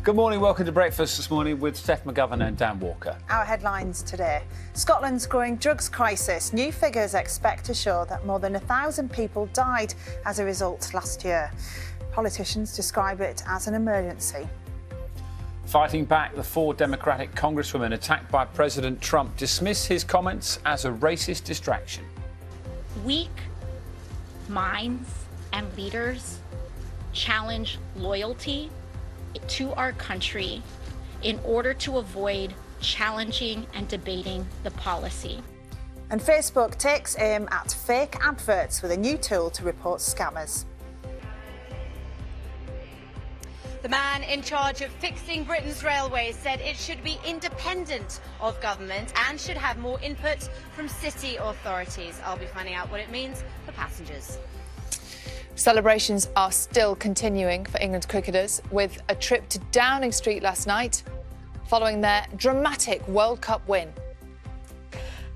Good morning, welcome to Breakfast this morning with Steph McGovern and Dan Walker. Our headlines today. Scotland's growing drugs crisis. New figures expect to show that more than 1,000 people died as a result last year. Politicians describe it as an emergency. Fighting back, the 4 Democratic congresswomen attacked by President Trump dismiss his comments as a racist distraction. Weak minds and leaders challenge loyalty to our country in order to avoid challenging and debating the policy. And Facebook takes aim at fake adverts with a new tool to report scammers. The man in charge of fixing Britain's railways said it should be independent of government and should have more input from city authorities. I'll be finding out what it means for passengers. Celebrations are still continuing for England cricketers with a trip to Downing Street last night following their dramatic World Cup win.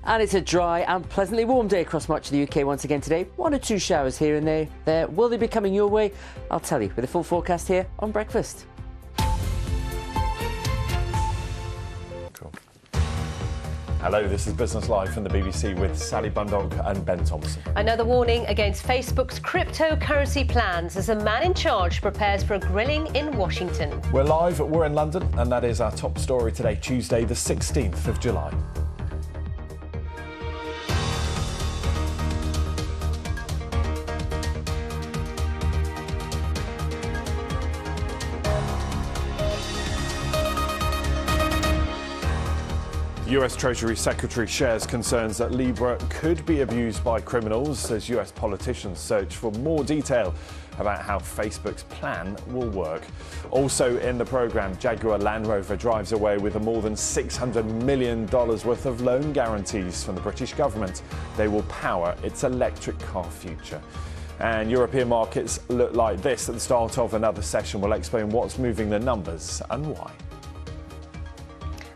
And it's a dry and pleasantly warm day across much of the UK once again today. 1 or 2 showers here and there. Will they be coming your way? I'll tell you with a full forecast here on Breakfast. Cool. Hello, this is Business Live from the BBC with Sally Bundog and Ben Thompson. Another warning against Facebook's cryptocurrency plans as a man in charge prepares for a grilling in Washington. We're live, we're in London, and that is our top story today, Tuesday the 16th of July. US Treasury Secretary shares concerns that Libra could be abused by criminals as US politicians search for more detail about how Facebook's plan will work. Also in the programme, Jaguar Land Rover drives away with more than $600 million worth of loan guarantees from the British government. They will power its electric car future. And European markets look like this at the start of another session. We'll explain what's moving the numbers and why.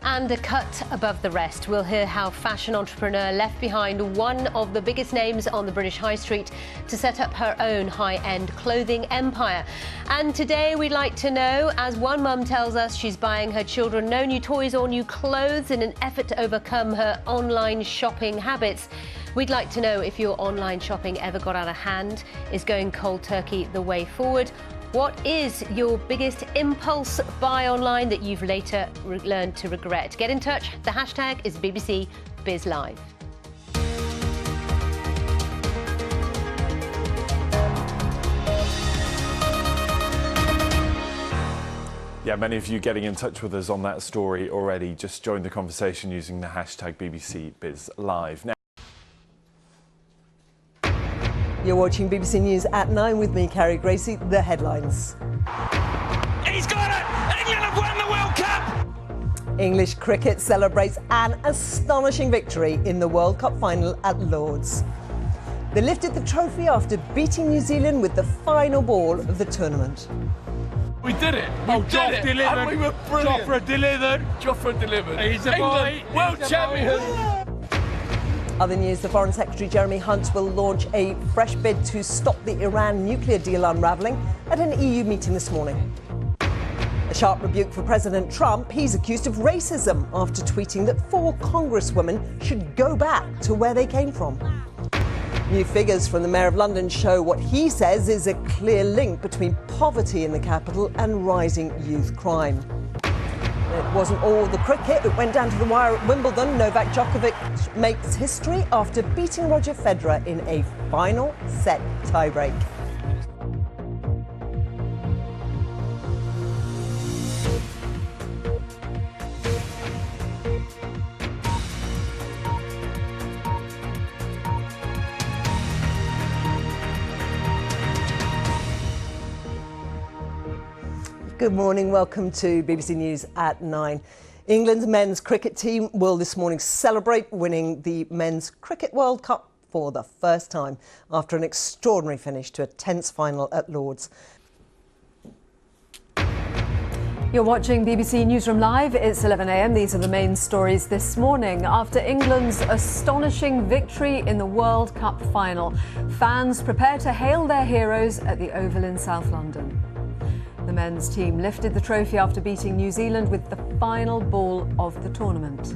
And a cut above the rest. We'll hear how fashion entrepreneur left behind one of the biggest names on the British high street to set up her own high-end clothing empire. And today we'd like to know, as one mum tells us she's buying her children no new toys or new clothes in an effort to overcome her online shopping habits. We'd like to know if your online shopping ever got out of hand. Is going cold turkey the way forward? What is your biggest impulse buy online that you've later learned to regret? Get in touch. The hashtag is BBC BizLive. Yeah, many of you getting in touch with us on that story already. Just joined the conversation using the hashtag BBC BizLive. Now, you're watching BBC News at 9 with me, Carrie Gracie. The headlines. He's got it! England have won the World Cup! English cricket celebrates an astonishing victory in the World Cup final at Lord's. They lifted the trophy after beating New Zealand with the final ball of the tournament. We did it! We did it! Delivered. And we were brilliant! Jofra delivered! He's a boy! World champion! Other news, the Foreign Secretary Jeremy Hunt will launch a fresh bid to stop the Iran nuclear deal unravelling at an EU meeting this morning. A sharp rebuke for President Trump. He's accused of racism after tweeting that 4 congresswomen should go back to where they came from. New figures from the Mayor of London show what he says is a clear link between poverty in the capital and rising youth crime. It wasn't all the cricket. It went down to the wire at Wimbledon. Novak Djokovic makes history after beating Roger Federer in a final set tiebreak. Good morning, welcome to BBC News at 9. England's men's cricket team will this morning celebrate winning the Men's Cricket World Cup for the first time after an extraordinary finish to a tense final at Lord's. You're watching BBC Newsroom Live. It's 11 a.m. These are the main stories this morning. After England's astonishing victory in the World Cup final, fans prepare to hail their heroes at the Oval in South London. The men's team lifted the trophy after beating New Zealand with the final ball of the tournament.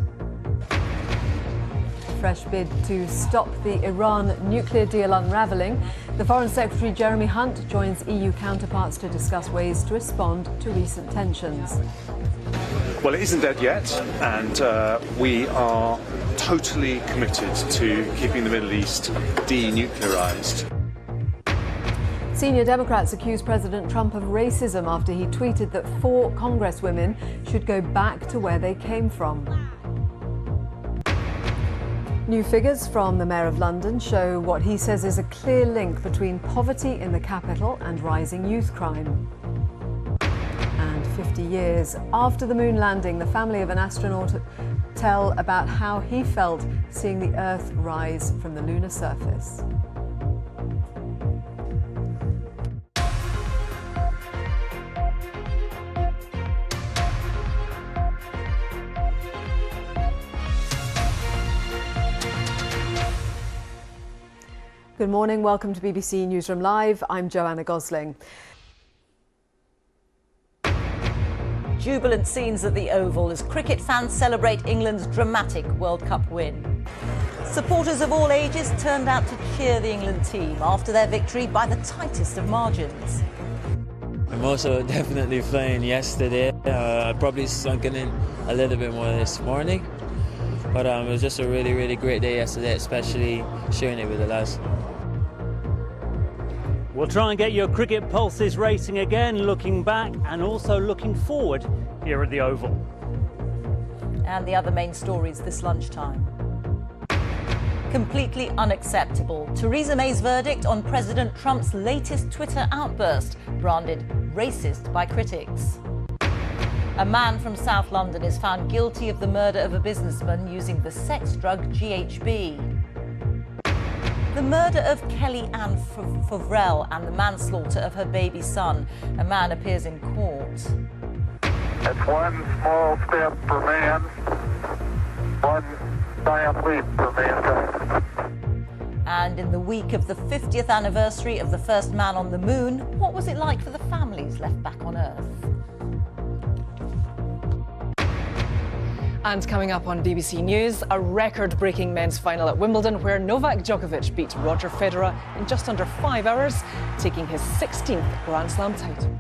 A fresh bid to stop the Iran nuclear deal unravelling. The Foreign Secretary Jeremy Hunt joins EU counterparts to discuss ways to respond to recent tensions. Well, it isn't dead yet, and we are totally committed to keeping the Middle East denuclearised. Senior Democrats accuse President Trump of racism after he tweeted that 4 Congresswomen should go back to where they came from. New figures from the Mayor of London show what he says is a clear link between poverty in the capital and rising youth crime. And 50 years after the moon landing, the family of an astronaut tell about how he felt seeing the Earth rise from the lunar surface. Good morning, welcome to BBC Newsroom Live. I'm Joanna Gosling. Jubilant scenes at the Oval as cricket fans celebrate England's dramatic World Cup win. Supporters of all ages turned out to cheer the England team after their victory by the tightest of margins. I'm also definitely flying yesterday. I probably sunk in a little bit more this morning. But it was just a really, really great day yesterday, especially sharing it with the lads. We'll try and get your cricket pulses racing again, looking back and also looking forward here at the Oval. And the other main stories this lunchtime. Completely unacceptable. Theresa May's verdict on President Trump's latest Twitter outburst, branded racist by critics. A man from South London is found guilty of the murder of a businessman using the sex drug GHB. The murder of Kelly Ann Fovrell and the manslaughter of her baby son. A man appears in court. It's one small step for man, one giant leap for mankind. And in the week of the 50th anniversary of the first man on the moon, what was it like for the families left back on Earth? And coming up on BBC News, a record-breaking men's final at Wimbledon where Novak Djokovic beat Roger Federer in just under 5 hours, taking his 16th Grand Slam title.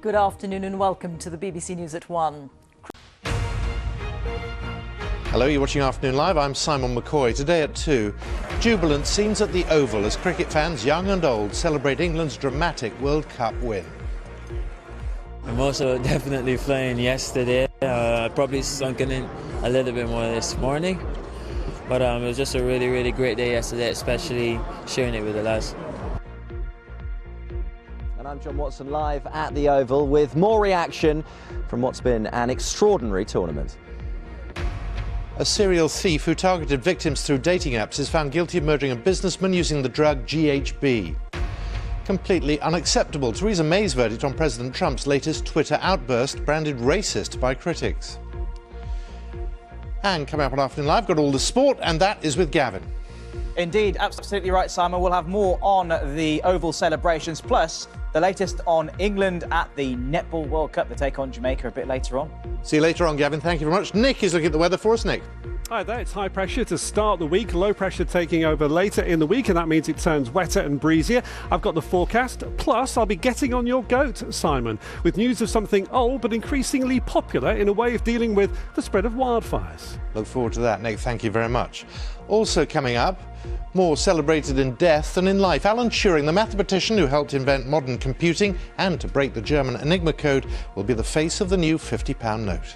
Good afternoon and welcome to the BBC News at 1. Hello, you're watching Afternoon Live. I'm Simon McCoy. Today at 2, jubilant scenes at the Oval as cricket fans, young and old, celebrate England's dramatic World Cup win. I'm also definitely flying yesterday. I probably sunk in a little bit more this morning. But it was just a really, really great day yesterday, especially sharing it with the lads. And I'm John Watson, live at the Oval with more reaction from what's been an extraordinary tournament. A serial thief who targeted victims through dating apps is found guilty of murdering a businessman using the drug GHB. Completely unacceptable. Theresa May's verdict on President Trump's latest Twitter outburst, branded racist by critics. And coming up on Afternoon Live, got all the sport, and that is with Gavin. Indeed, absolutely right, Simon. We'll have more on the Oval celebrations, plus the latest on England at the Netball World Cup. They take on Jamaica a bit later on. See you later on, Gavin. Thank you very much. Nick is looking at the weather for us. Nick. Hi there, it's high pressure to start the week, low pressure taking over later in the week, and that means it turns wetter and breezier. I've got the forecast, plus I'll be getting on your goat, Simon, with news of something old but increasingly popular in a way of dealing with the spread of wildfires. Look forward to that, Nick. Thank you very much. Also coming up, more celebrated in death than in life. Alan Turing, the mathematician who helped invent modern computing and to break the German Enigma code, will be the face of the new £50 note.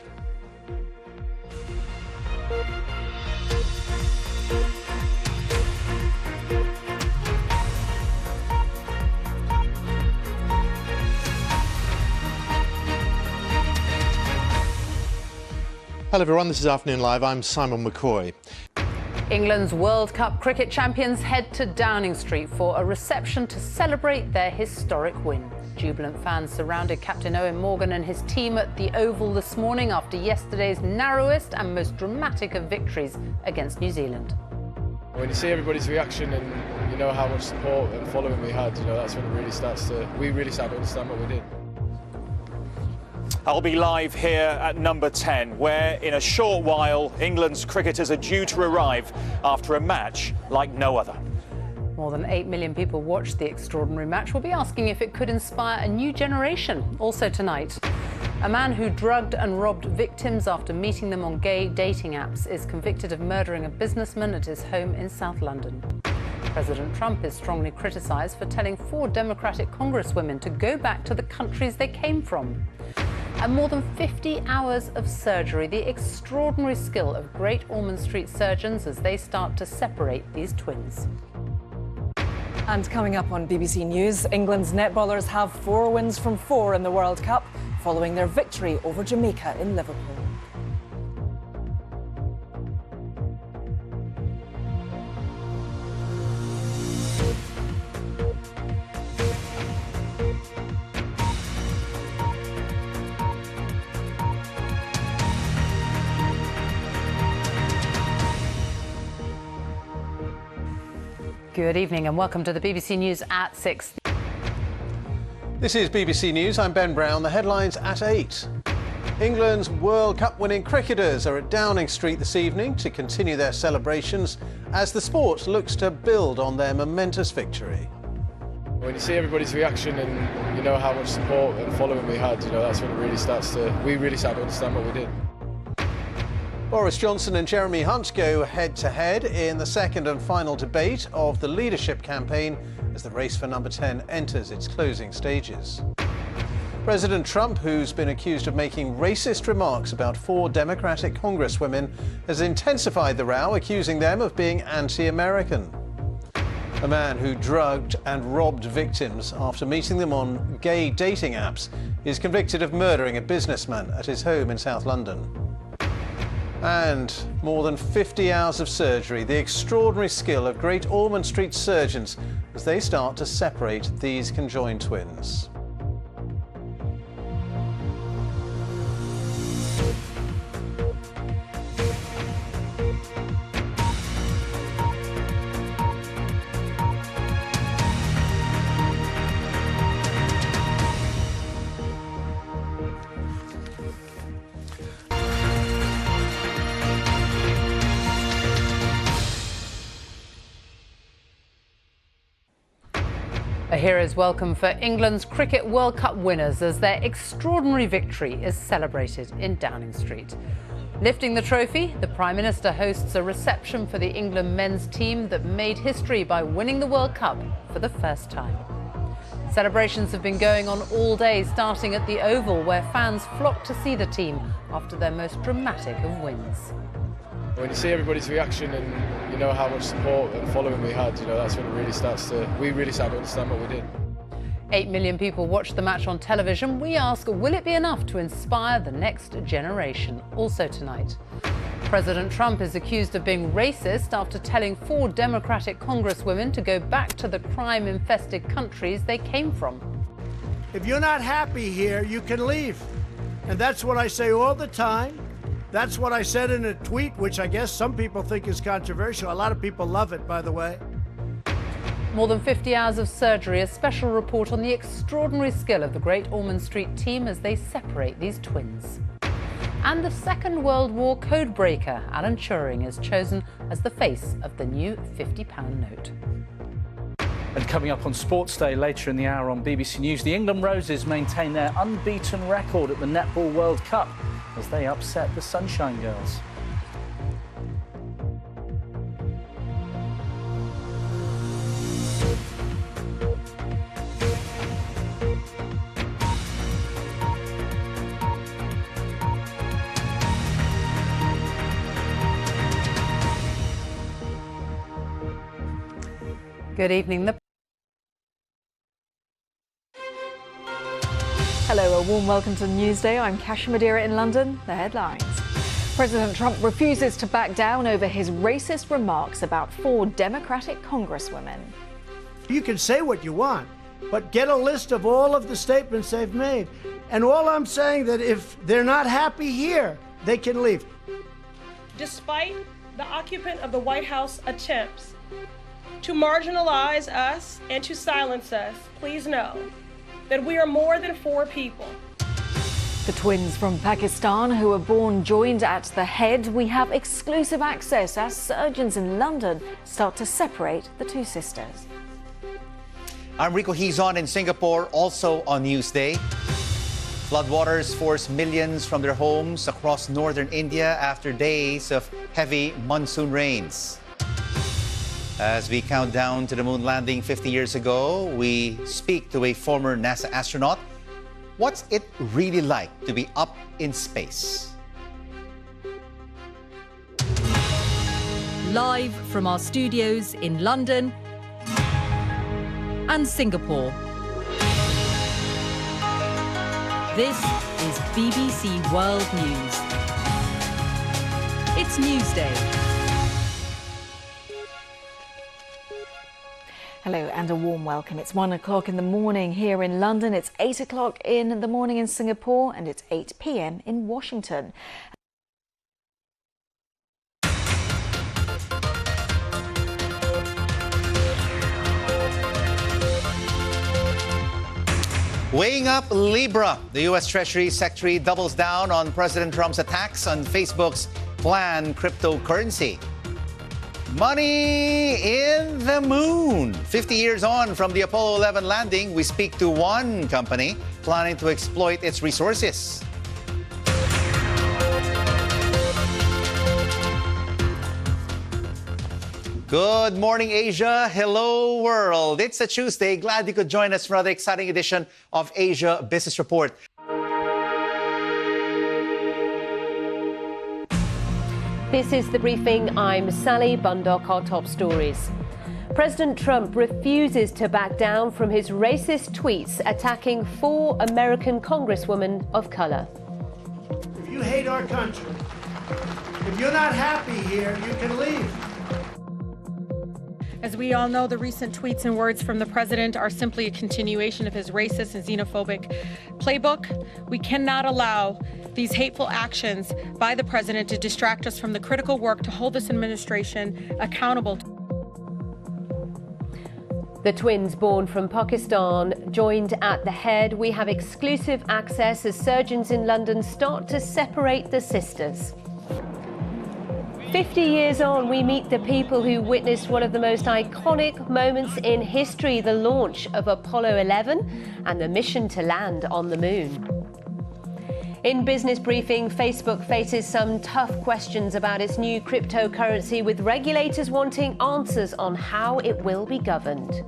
Hello everyone, this is Afternoon Live. I'm Simon McCoy. England's World Cup cricket champions head to Downing Street for a reception to celebrate their historic win. Jubilant fans surrounded Captain Owen Morgan and his team at the Oval this morning after yesterday's narrowest and most dramatic of victories against New Zealand. When you see everybody's reaction and you know how much support and following we had, that's when we really start to understand what we did. I'll be live here at number 10, where in a short while England's cricketers are due to arrive after a match like no other. More than 8 million people watched the extraordinary match. We'll be asking if it could inspire a new generation. Also tonight, a man who drugged and robbed victims after meeting them on gay dating apps is convicted of murdering a businessman at his home in South London. President Trump is strongly criticised for telling 4 Democratic congresswomen to go back to the countries they came from. And more than 50 hours of surgery, the extraordinary skill of Great Ormond Street surgeons as they start to separate these twins. And coming up on BBC News, England's netballers have 4 wins from 4 in the World Cup following their victory over Jamaica in Liverpool. Good evening and welcome to the BBC News at 6. This is BBC News. I'm Ben Brown. The headlines at 8. England's World Cup winning cricketers are at Downing Street this evening to continue their celebrations as the sport looks to build on their momentous victory. When you see everybody's reaction and you know how much support and following we had, that's when we really start to understand what we did. Boris Johnson and Jeremy Hunt go head-to-head in the second and final debate of the leadership campaign as the race for number 10 enters its closing stages. President Trump, who's been accused of making racist remarks about 4 Democratic congresswomen, has intensified the row, accusing them of being anti-American. A man who drugged and robbed victims after meeting them on gay dating apps is convicted of murdering a businessman at his home in South London. And more than 50 hours of surgery, the extraordinary skill of Great Ormond Street surgeons as they start to separate these conjoined twins. A hero's welcome for England's Cricket World Cup winners as their extraordinary victory is celebrated in Downing Street. Lifting the trophy, the Prime Minister hosts a reception for the England men's team that made history by winning the World Cup for the first time. Celebrations have been going on all day, starting at the Oval, where fans flocked to see the team after their most dramatic of wins. When you see everybody's reaction and you know how much support and following we had, that's when we really start to understand what we did. 8 million people watched the match on television. We ask, will it be enough to inspire the next generation? Also tonight, President Trump is accused of being racist after telling 4 Democratic congresswomen to go back to the crime-infested countries they came from. If you're not happy here, you can leave. And that's what I say all the time. That's what I said in a tweet, which I guess some people think is controversial. A lot of people love it, by the way. More than 50 hours of surgery, a special report on the extraordinary skill of the Great Ormond Street team as they separate these twins. And the Second World War codebreaker, Alan Turing, is chosen as the face of the new £50 note. And coming up on Sports Day later in the hour on BBC News, the England Roses maintain their unbeaten record at the Netball World Cup as they upset the Sunshine Girls. Good evening. Hello, a warm welcome to Newsday. I'm Kasia Madeira in London. The headlines. President Trump refuses to back down over his racist remarks about 4 Democratic congresswomen. You can say what you want, but get a list of all of the statements they've made. And all I'm saying that if they're not happy here, they can leave. Despite the occupant of the White House attempts to marginalize us and to silence us, please know that we are more than 4 people. The twins from Pakistan who were born joined at the head. We have exclusive access as surgeons in London start to separate the 2 sisters. I'm Rico Hizon in Singapore, also on Newsday. Floodwaters force millions from their homes across northern India after days of heavy monsoon rains. As we count down to the moon landing 50 years ago, we speak to a former NASA astronaut. What's it really like to be up in space? Live from our studios in London and Singapore. This is BBC World News. It's Newsday. Hello and a warm welcome. It's 1 o'clock in the morning here in London. It's 8 o'clock in the morning in Singapore, and it's 8 p.m. in Washington. Weighing up Libra, the U.S. Treasury Secretary doubles down on President Trump's attacks on Facebook's planned cryptocurrency. Money in the moon. 50 years on from the Apollo 11 landing, we speak to one company planning to exploit its resources. Good morning, Asia. Hello, world. It's a Tuesday. Glad you could join us for another exciting edition of Asia Business Report. This is The Briefing. I'm Sally Bundock. Our top stories. President Trump refuses to back down from his racist tweets attacking 4 American congresswomen of color. If you hate our country, if you're not happy here, you can leave. As we all know, the recent tweets and words from the president are simply a continuation of his racist and xenophobic playbook. We cannot allow these hateful actions by the president to distract us from the critical work to hold this administration accountable. The twins born from Pakistan joined at the head. We have exclusive access as surgeons in London start to separate the sisters. 50 years on, we meet the people who witnessed one of the most iconic moments in history, the launch of Apollo 11 and the mission to land on the moon. In Business Briefing, Facebook faces some tough questions about its new cryptocurrency, with regulators wanting answers on how it will be governed.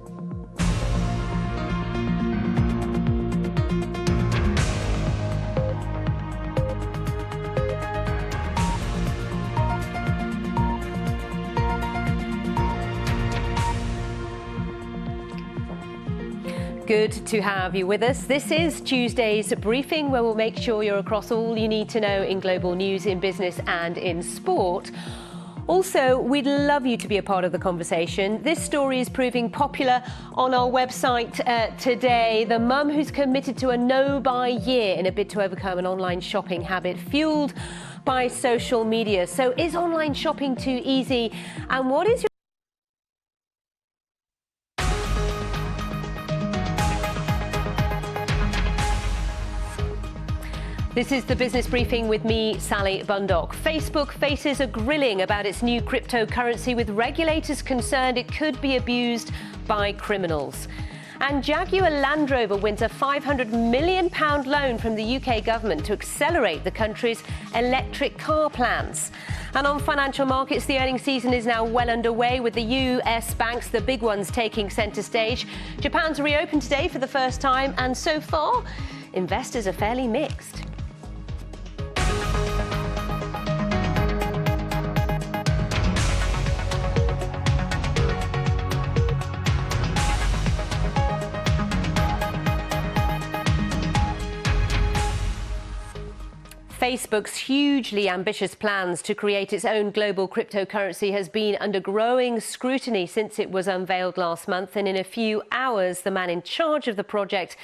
Good to have you with us. This is Tuesday's Briefing, where we'll make sure you're across all you need to know in global news, in business and in sport. Also, we'd love you to be a part of the conversation. This story is proving popular on our website today. The mum who's committed to a no-buy year in a bid to overcome an online shopping habit fueled by social media. So is online shopping too easy? And what is your This is the Business Briefing with me, Sally Bundock. Facebook faces a grilling about its new cryptocurrency, with regulators concerned it could be abused by criminals. And Jaguar Land Rover wins a £500 million loan from the UK government to accelerate the country's electric car plans. And on financial markets, the earnings season is now well underway, with the US banks, the big ones, taking centre stage. Japan's reopened today for the first time, and so far, investors are fairly mixed. Facebook's hugely ambitious plans to create its own global cryptocurrency has been under growing scrutiny since it was unveiled last month, and in a few hours the man in charge of the project